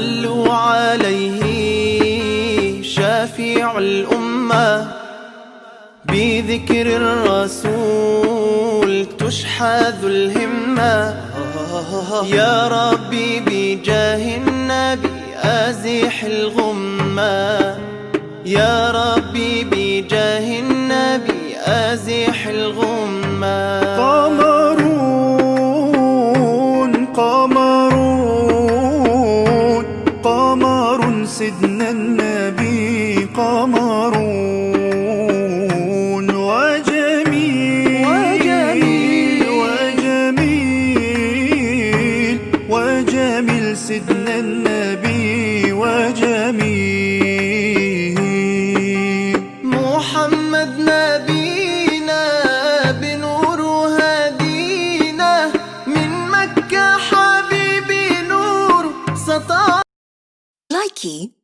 صلوا عليه شافع الأمة، بذكر الرسول تشحذ الهمة. يا ربي بجاه النبي أزح الغمة، يا ربي بجاه النبي أزح الغمة. قمرون قمرون قمر سيدنا النبي، قمرون وجميل وجميل وجميل وجميل سيدنا النبي وجميل. محمد نبينا بنور هدينا، من مكة حبيبي نور سطع. لايكي